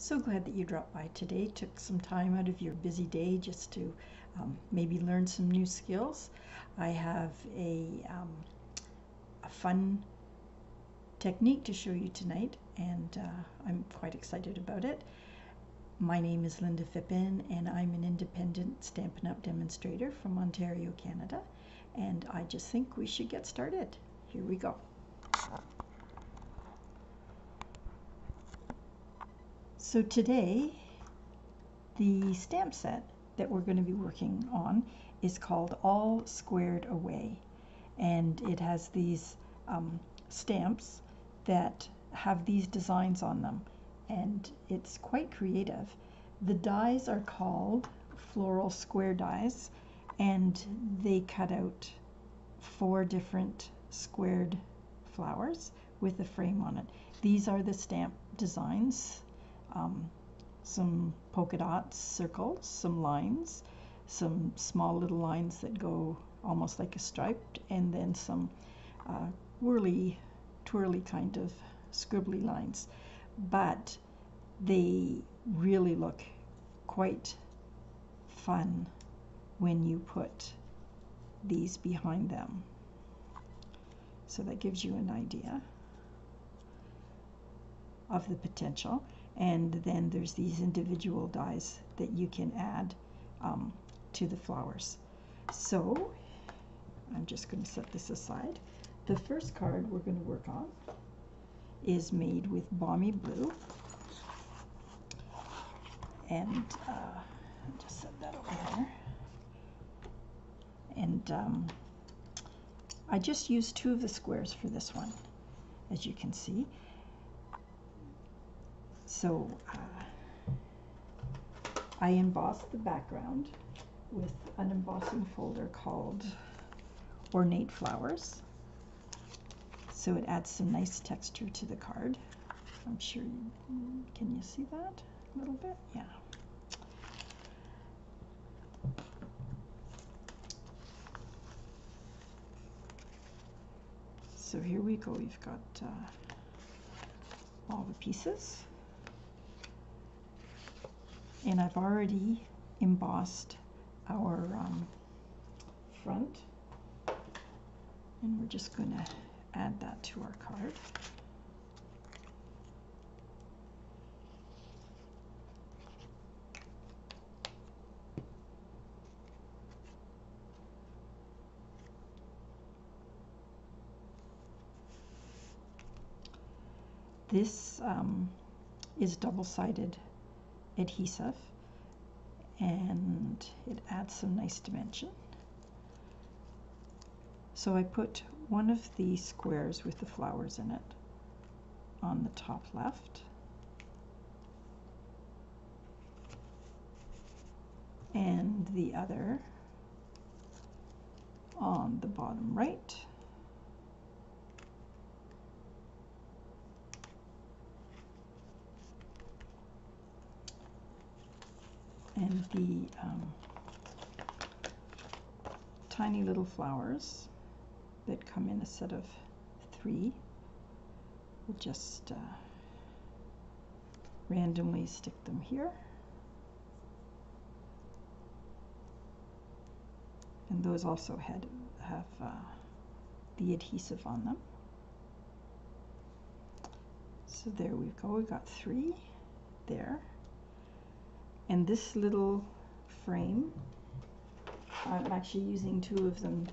So glad that you dropped by today, took some time out of your busy day just to maybe learn some new skills. I have a fun technique to show you tonight, and I'm quite excited about it. My name is Linda Phippen, and I'm an independent Stampin' Up! Demonstrator from Ontario, Canada, and I just think we should get started. Here we go. So today, the stamp set that we're going to be working on is called All Squared Away, and it has these stamps that have these designs on them, and it's quite creative. The dies are called floral square dies, and they cut out 4 different squared flowers with a frame on it. These are the stamp designs. Some polka dots, circles, some lines, some small little lines that go almost like a stripe, and then some whirly, twirly kind of scribbly lines. But they really look quite fun when you put these behind them. So that gives you an idea of the potential. And then there's these individual dies that you can add to the flowers. So I'm just going to set this aside. The first card we're going to work on is made with balmy blue, and I'll just set that over there. And I just used 2 of the squares for this one, as you can see. So I embossed the background with an embossing folder called Ornate Flowers. So it adds some nice texture to the card. I'm sure can you see that a little bit? Yeah. So here we go. We've got all the pieces. And I've already embossed our front, and we're just going to add that to our card. This is double-sided adhesive, and it adds some nice dimension. So I put one of the squares with the flowers in it on the top left, and the other on the bottom right. And the tiny little flowers that come in a set of 3, we'll just randomly stick them here. And those also have the adhesive on them. So there we go, we got 3 there. And this little frame, I'm actually using 2 of them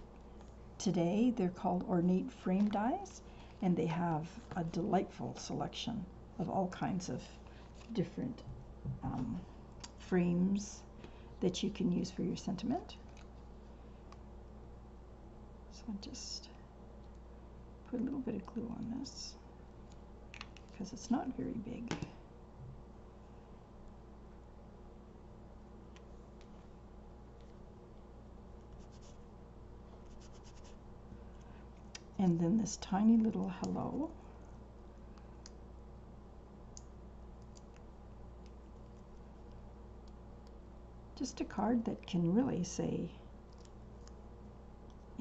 today. They're called Ornate frame dies, and they have a delightful selection of all kinds of different frames that you can use for your sentiment. So I'll just put a little bit of glue on this because it's not very big. And then this tiny little hello. Just a card that can really say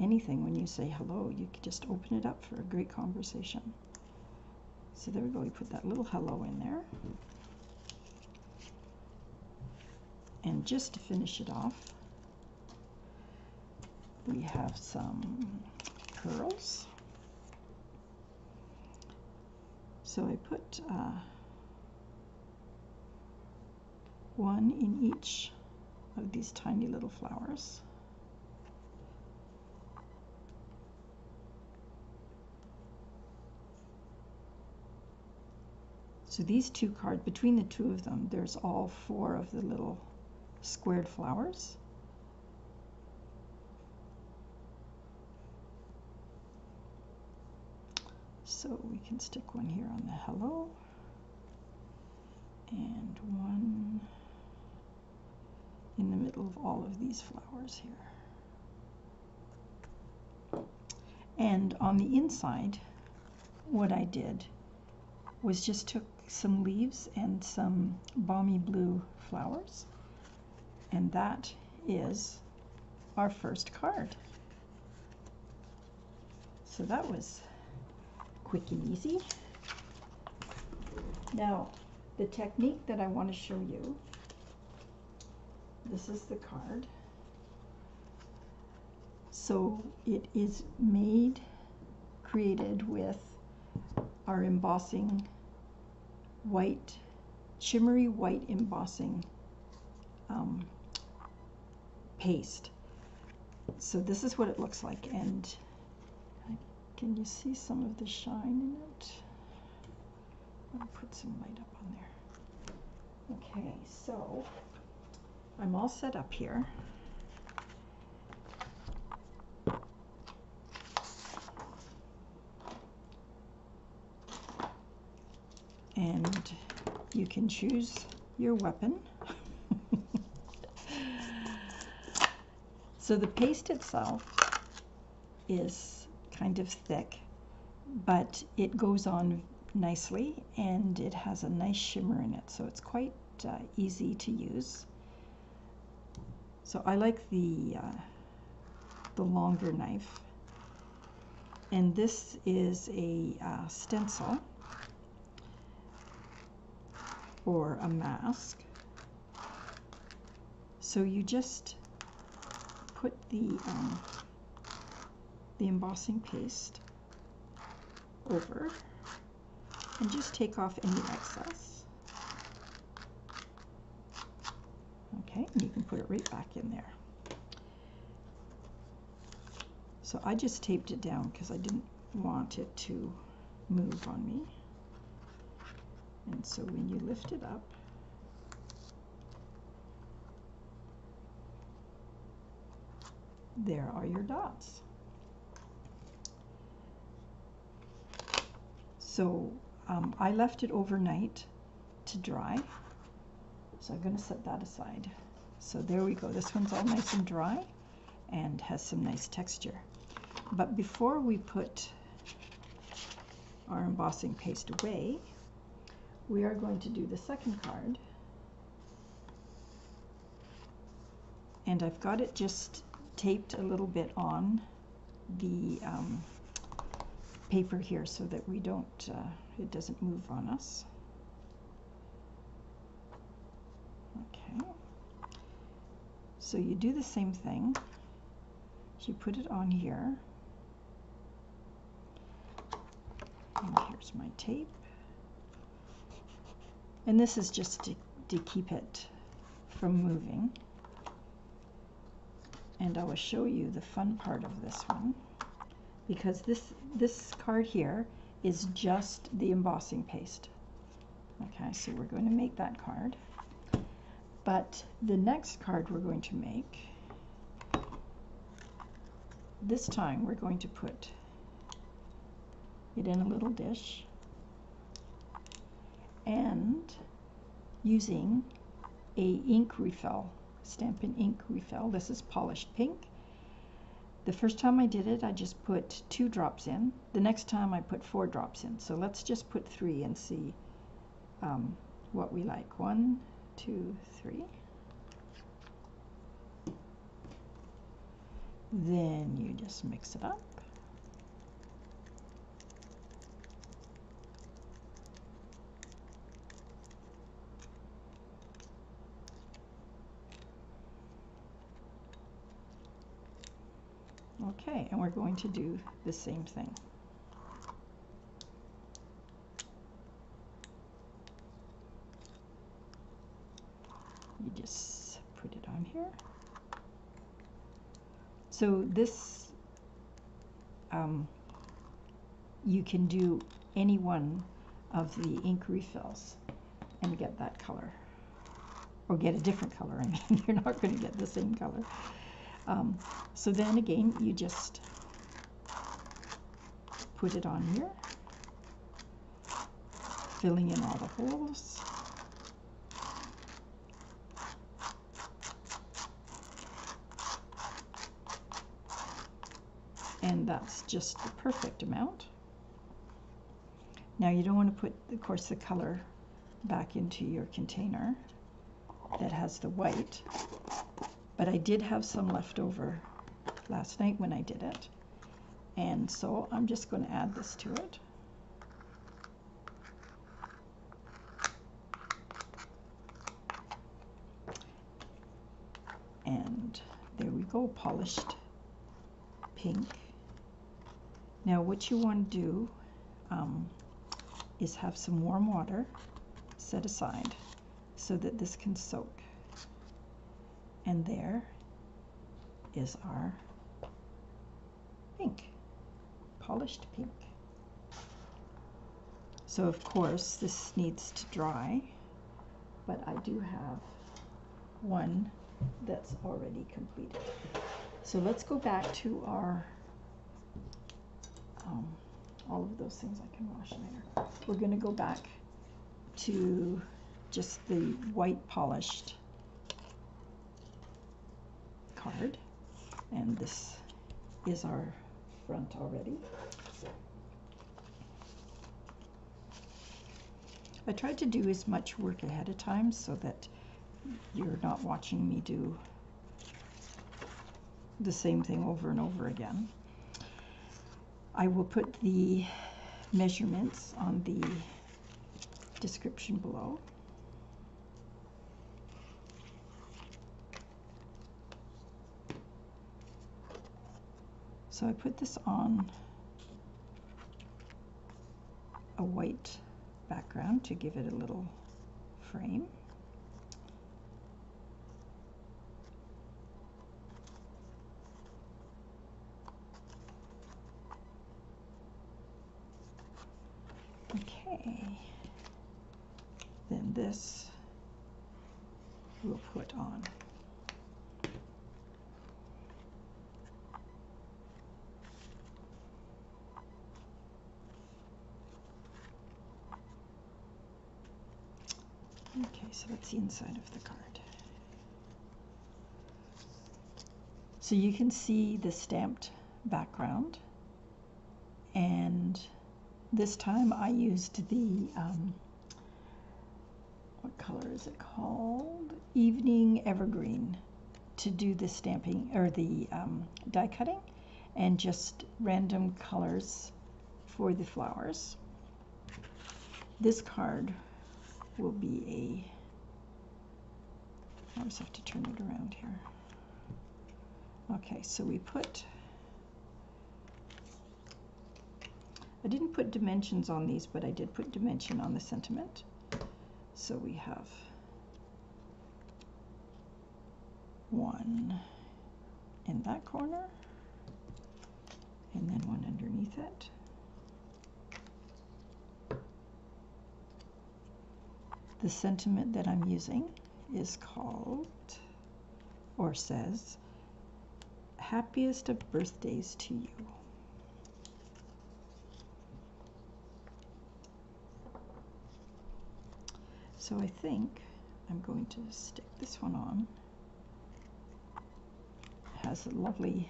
anything when you say hello. You can just open it up for a great conversation. So there we go, we put that little hello in there. And just to finish it off, we have some pearls. So I put one in each of these tiny little flowers. So these two cards, between the two of them, there's all 4 of the little squared flowers. So we can stick one here on the hello, and one in the middle of all of these flowers here. And on the inside, what I did was just took some leaves and some balmy blue flowers, and that is our first card. So that was quick and easy. Now, the technique that I want to show you, this is the card. So it is created with our embossing white, shimmery white embossing paste. So this is what it looks like, and can you see some of the shine in it? I'll put some light up on there. Okay, so I'm all set up here. And you can choose your weapon. So the paste itself is kind of thick, but it goes on nicely, and it has a nice shimmer in it, so it's quite easy to use. So I like the longer knife, and this is a stencil or a mask. So you just put the embossing paste over and just take off any excess. Okay, and you can put it right back in there. So I just taped it down because I didn't want it to move on me. And so when you lift it up, there are your dots. So I left it overnight to dry, so I'm going to set that aside. So there we go. This one's all nice and dry and has some nice texture. But before we put our embossing paste away, we are going to do the second card. And I've got it just taped a little bit on the paper here so that we don't, it doesn't move on us. Okay. So you do the same thing. You put it on here. And here's my tape. And this is just to keep it from moving. And I will show you the fun part of this one, because this card here is just the embossing paste. Okay, so we're going to make that card. But the next card we're going to make, this time we're going to put it in a little dish, and using a ink refill, Stampin' ink refill. This is polished pink. The first time I did it, I just put 2 drops in. The next time I put 4 drops in. So let's just put 3 and see what we like. 1, 2, 3. Then you just mix it up. Okay, and we're going to do the same thing. You just put it on here. So this, you can do any one of the ink refills and get that color, or get a different color. I mean, you're not going to get the same color. So then again, you just put it on here, filling in all the holes. And that's just the perfect amount. Now you don't want to put, of course, the color back into your container that has the white, but I did have some left over last night when I did it, and so I'm just going to add this to it. And there we go, polished pink. Now what you want to do is have some warm water set aside so that this can soak. And there is our pink, polished pink. So of course this needs to dry, but I do have one that's already completed. So let's go back to our all of those things I can wash later. We're going to go back to just the white polished card, and this is our front already. I tried to do as much work ahead of time so that you're not watching me do the same thing over and over again. I will put the measurements on the description below. So I put this on a white background to give it a little frame. Okay, then this we'll put on. Okay, so that's the inside of the card. So you can see the stamped background, and this time I used the, what color is it called? Evening Evergreen to do the stamping, or the die cutting, and just random colors for the flowers. This card will be I just have to turn it around here. Okay, so we put, I didn't put dimensions on these, but I did put dimension on the sentiment. So we have one in that corner, and then one underneath it. The sentiment that I'm using is called, or says, happiest of birthdays to you. So I think I'm going to stick this one on. It has a lovely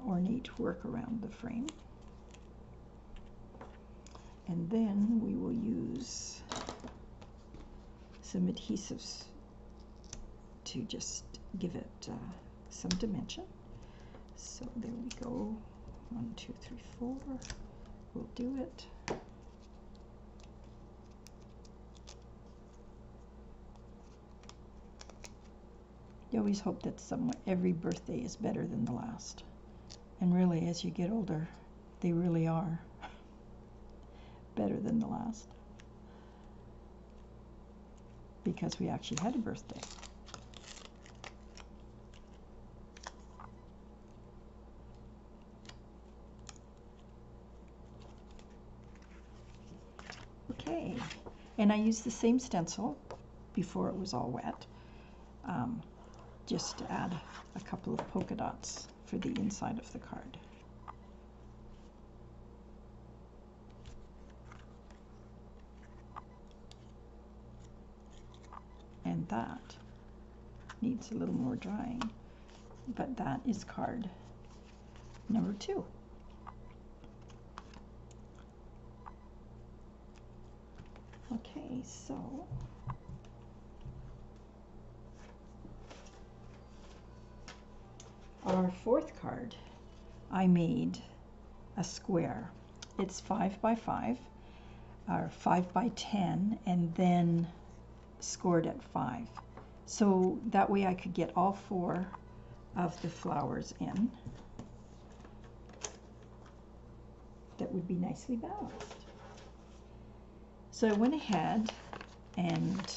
ornate work around the frame. And then we will use some adhesives to just give it some dimension. So there we go. 1, 2, 3, 4. We'll do it. You always hope that every birthday is better than the last. And really, as you get older, they really are better than the last. Because we actually had a birthday. Okay, and I used the same stencil before it was all wet, just to add a couple of polka dots for the inside of the card. And that needs a little more drying, but that is card number 2. Okay, so our 4th card, I made a square. It's 5 by 5, or 5 by 10, and then scored at 5. So that way I could get all 4 of the flowers in. That would be nicely balanced. So I went ahead and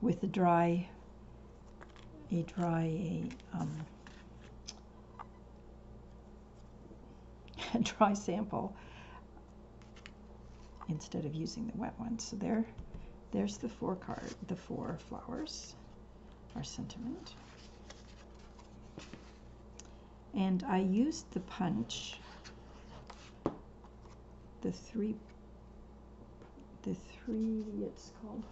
with a dry sample instead of using the wet one. So there's the 4 flowers, our sentiment. And I used the punch, it's called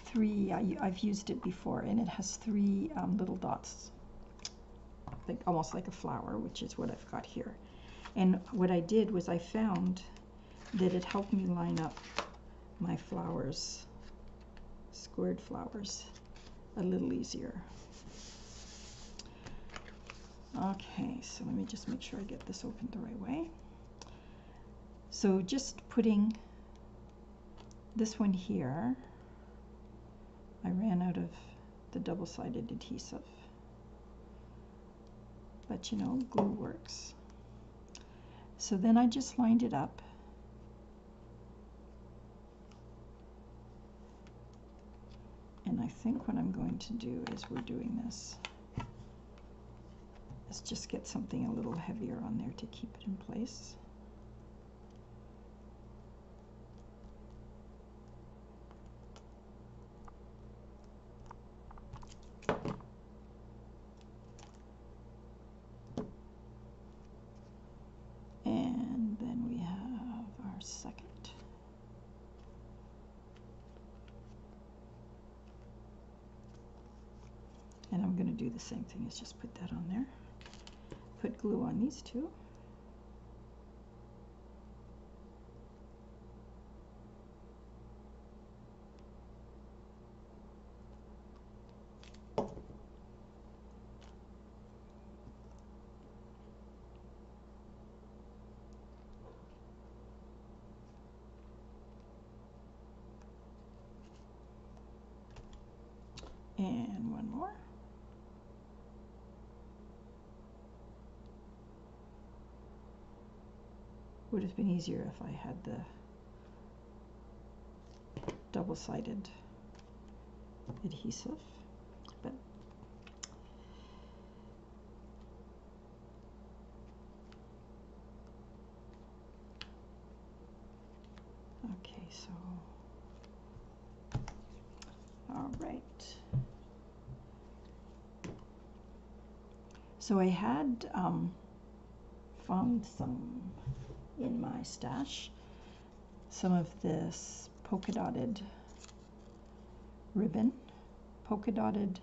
three. I've used it before, and it has 3 little dots, almost like a flower, which is what I've got here. And what I did was I found that it helped me line up my flowers, squared flowers, a little easier. Okay, so let me just make sure I get this opened the right way. So just putting this one here, I ran out of the double-sided adhesive, but you know, glue works. So then I just lined it up. And I think what I'm going to do as we're doing this is just get something a little heavier on there to keep it in place. And then we have our second. And I'm going to do the same thing as just put that on there. Put glue on these 2. And one more. Would have been easier if I had the double-sided adhesive, but okay, so all right. So I had found some in my stash, some of this polka dotted ribbon, polka dotted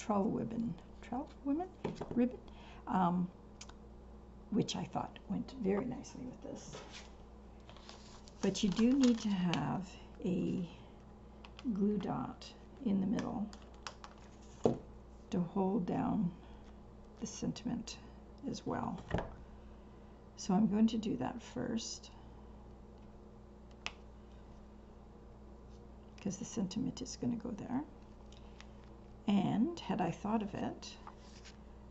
ribbon, which I thought went very nicely with this. But you do need to have a glue dot in the middle to hold down the sentiment as well. So I'm going to do that first. because the sentiment is going to go there. And had I thought of it,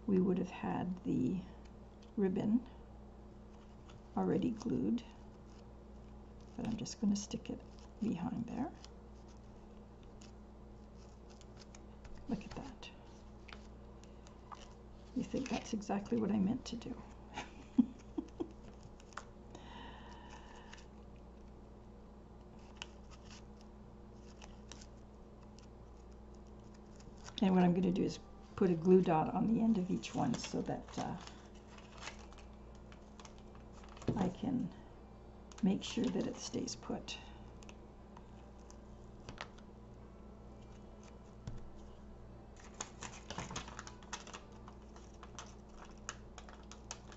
we would have had the ribbon already glued, but I'm just going to stick it behind there. Look at that. You think that's exactly what I meant to do. And what I'm going to do is put a glue dot on the end of each one so that I can make sure that it stays put.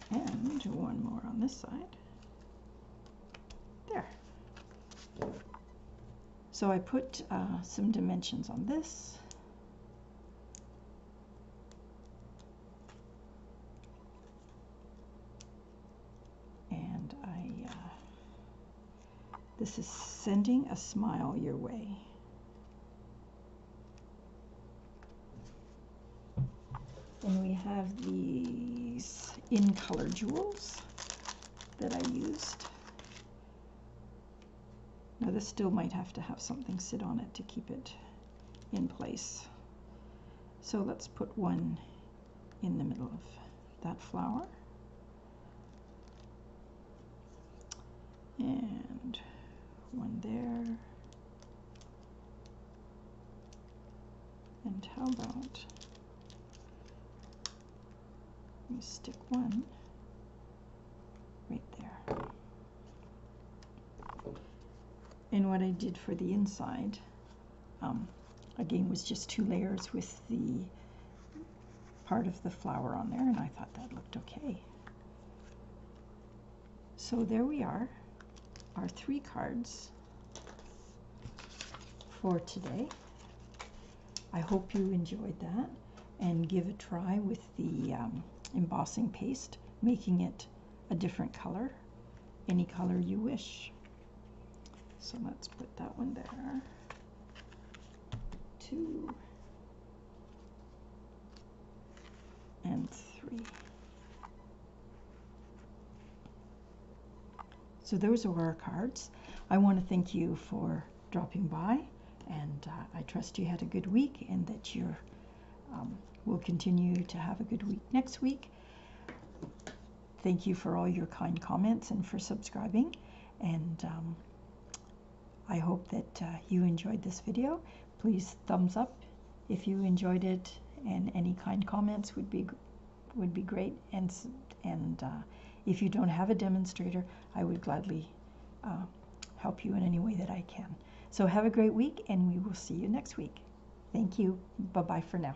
And one more on this side. There. So I put some dimensions on this. This is sending a smile your way. And we have these in color jewels that I used. Now this still might have to have something sit on it to keep it in place. So let's put one in the middle of that flower. And one there. And how about we stick one right there. And what I did for the inside, again, was just 2 layers with the part of the flower on there, and I thought that looked okay. So there we are, our 3 cards for today. I hope you enjoyed that, and give a try with the embossing paste, making it a different color, any color you wish. So let's put that one there. 2 and 3. So those are our cards. I want to thank you for dropping by, and I trust you had a good week and that you will continue to have a good week next week. Thank you for all your kind comments and for subscribing, and I hope that you enjoyed this video. Please thumbs up if you enjoyed it, and any kind comments would be great. And if you don't have a demonstrator, I would gladly help you in any way that I can. So have a great week, and we will see you next week. Thank you. Bye-bye for now.